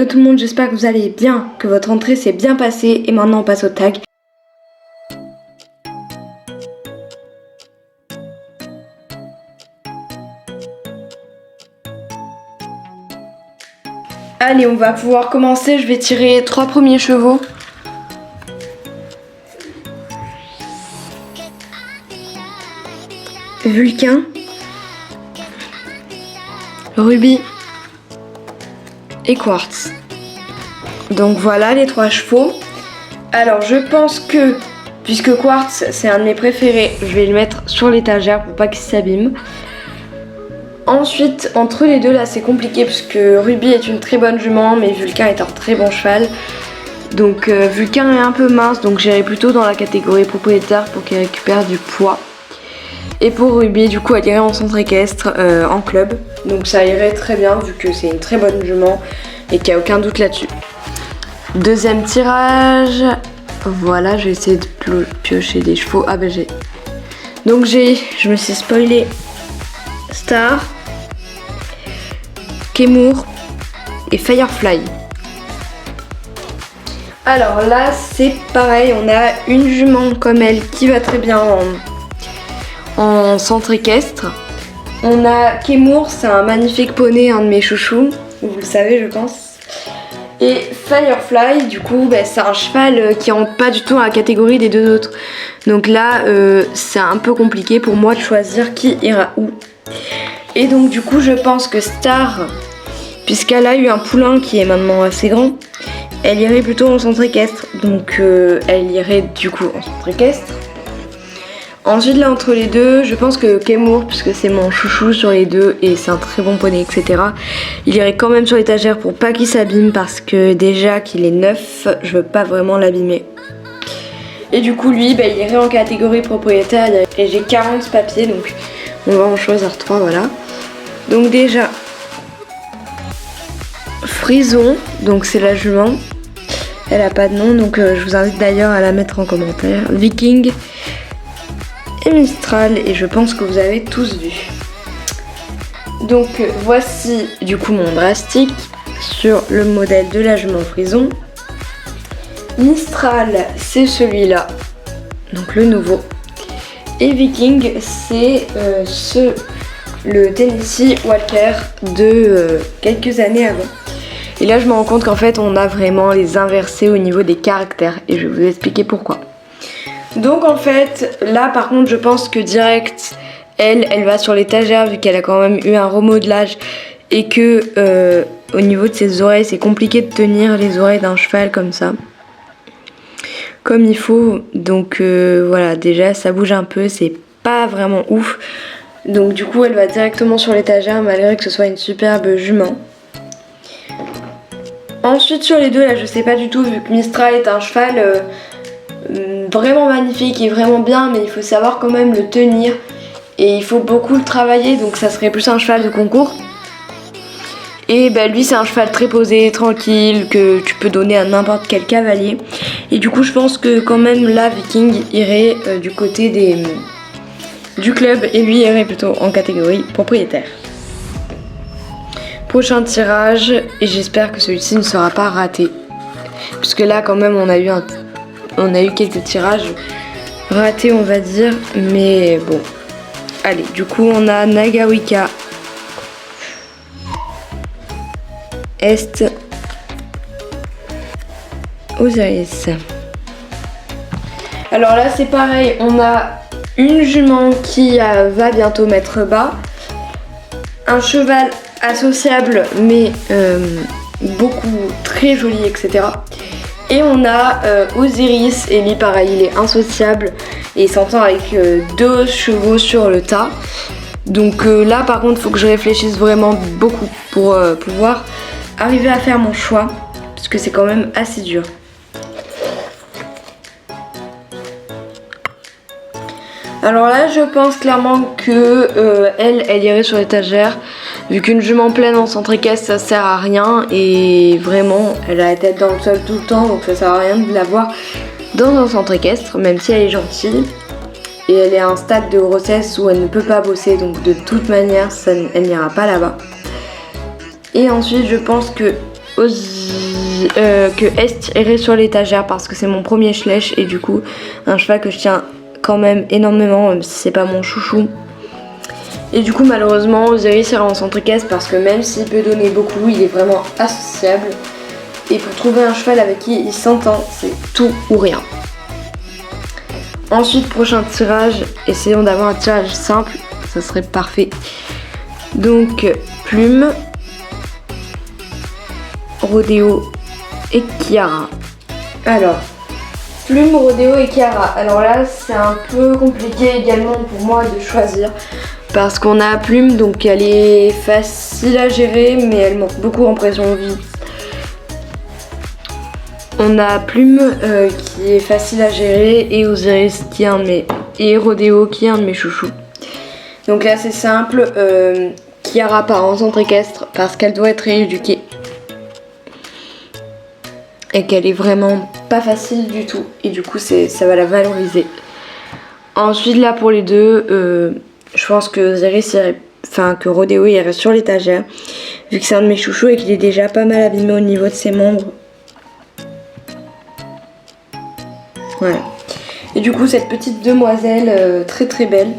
Hello tout le monde, j'espère que vous allez bien, que votre rentrée s'est bien passée et maintenant on passe au tag. Allez, on va pouvoir commencer, je vais tirer 3 premiers chevaux. Vulcain, Ruby et Quartz. Donc voilà les 3 chevaux. Alors je pense que, puisque Quartz c'est un de mes préférés, je vais le mettre sur l'étagère pour pas qu'il s'abîme. Ensuite entre les deux là c'est compliqué puisque Ruby est une très bonne jument mais Vulcain est un très bon cheval. Donc Vulcain est un peu mince donc j'irai plutôt dans la catégorie propriétaire pour qu'il récupère du poids. Et pour Ruby, du coup, elle irait en centre équestre, en club. Donc ça irait très bien vu que c'est une très bonne jument et qu'il n'y a aucun doute là-dessus. Deuxième tirage. Voilà, je vais essayer de piocher des chevaux. Ah bah j'ai. Donc je me suis spoilé Star, Kemour et Firefly. Alors là, c'est pareil, on a une jument comme elle qui va très bien en centre équestre. On a Kemour, c'est un magnifique poney, un de mes chouchous, vous le savez je pense. Et Firefly, du coup, c'est un cheval qui rentre pas du tout dans la catégorie des deux autres. Donc là, c'est un peu compliqué pour moi de choisir qui ira où. Et donc du coup, je pense que Star, puisqu'elle a eu un poulain qui est maintenant assez grand, elle irait plutôt en centre équestre. Donc elle irait du coup en centre équestre. Ensuite là entre les deux, je pense que Kemour, puisque c'est mon chouchou sur les deux et c'est un très bon poney etc. Il irait quand même sur l'étagère pour pas qu'il s'abîme parce que déjà qu'il est neuf, je veux pas vraiment l'abîmer. Et du coup lui, il irait en catégorie propriétaire et j'ai 40 papiers donc on va en choisir 3 voilà. Donc déjà Frison, donc c'est la jument. Elle a pas de nom donc je vous invite d'ailleurs à la mettre en commentaire. Viking et Mistral et je pense que vous avez tous vu. Donc voici du coup mon drastique sur le modèle de la jument Frison. Mistral c'est celui-là, donc le nouveau. Et Viking c'est le Tennessee Walker de quelques années avant. Et là je me rends compte qu'en fait on a vraiment les inversés au niveau des caractères et je vais vous expliquer pourquoi. Donc en fait, là par contre je pense que direct, elle va sur l'étagère vu qu'elle a quand même eu un remodelage et que au niveau de ses oreilles, c'est compliqué de tenir les oreilles d'un cheval comme ça. Comme il faut, donc voilà, déjà ça bouge un peu, c'est pas vraiment ouf. Donc du coup elle va directement sur l'étagère malgré que ce soit une superbe jument. Ensuite sur les deux là je sais pas du tout vu que Mistral est un cheval vraiment magnifique et vraiment bien mais il faut savoir quand même le tenir et il faut beaucoup le travailler donc ça serait plus un cheval de concours. Et lui c'est un cheval très posé, tranquille que tu peux donner à n'importe quel cavalier et du coup je pense que quand même la Viking irait du côté du club et lui irait plutôt en catégorie propriétaire. Prochain tirage et j'espère que celui-ci ne sera pas raté parce que là quand même on a eu quelques tirages ratés on va dire mais bon. Allez du coup on a Nagawika, Est, Osiris. Alors là c'est pareil, on a une jument qui va bientôt mettre bas, un cheval associable mais beaucoup très joli etc. Et on a Osiris et lui pareil il est insociable et il s'entend avec 2 chevaux sur le tas. Donc là par contre il faut que je réfléchisse vraiment beaucoup pour pouvoir arriver à faire mon choix parce que c'est quand même assez dur. Alors là je pense clairement que elle irait sur l'étagère vu qu'une jument pleine en centre équestre ça sert à rien et vraiment elle a la tête dans le sol tout le temps donc ça sert à rien de la voir dans un centre équestre même si elle est gentille et elle est à un stade de grossesse où elle ne peut pas bosser donc de toute manière elle n'ira pas là-bas. Et ensuite je pense que que Est irait sur l'étagère parce que c'est mon premier Schleich et du coup un cheval que je tiens quand même énormément, même si c'est pas mon chouchou. Et du coup malheureusement Osiris ira en centre équestre parce que même s'il peut donner beaucoup, il est vraiment associable. Et pour trouver un cheval avec qui il s'entend, c'est tout ou rien. Ensuite, prochain tirage, essayons d'avoir un tirage simple, ça serait parfait. Donc, Plume, Rodéo et Kiara. Alors, Plume, Rodéo et Kiara. Alors là, c'est un peu compliqué également pour moi de choisir. Parce qu'on a Plume, donc elle est facile à gérer, mais elle monte beaucoup en pression vite. On a Plume qui est facile à gérer et Osiris qui est un de mes... et Rodéo qui est un de mes chouchous. Donc là c'est simple, Kiara part en centre équestre parce qu'elle doit être rééduquée. Et qu'elle est vraiment pas facile du tout. Et du coup ça va la valoriser. Ensuite là pour les deux, je pense que Osiris irait... Enfin que Rodéo irait sur l'étagère. Vu que c'est un de mes chouchous et qu'il est déjà pas mal abîmé au niveau de ses membres. Voilà. Et du coup cette petite demoiselle très très belle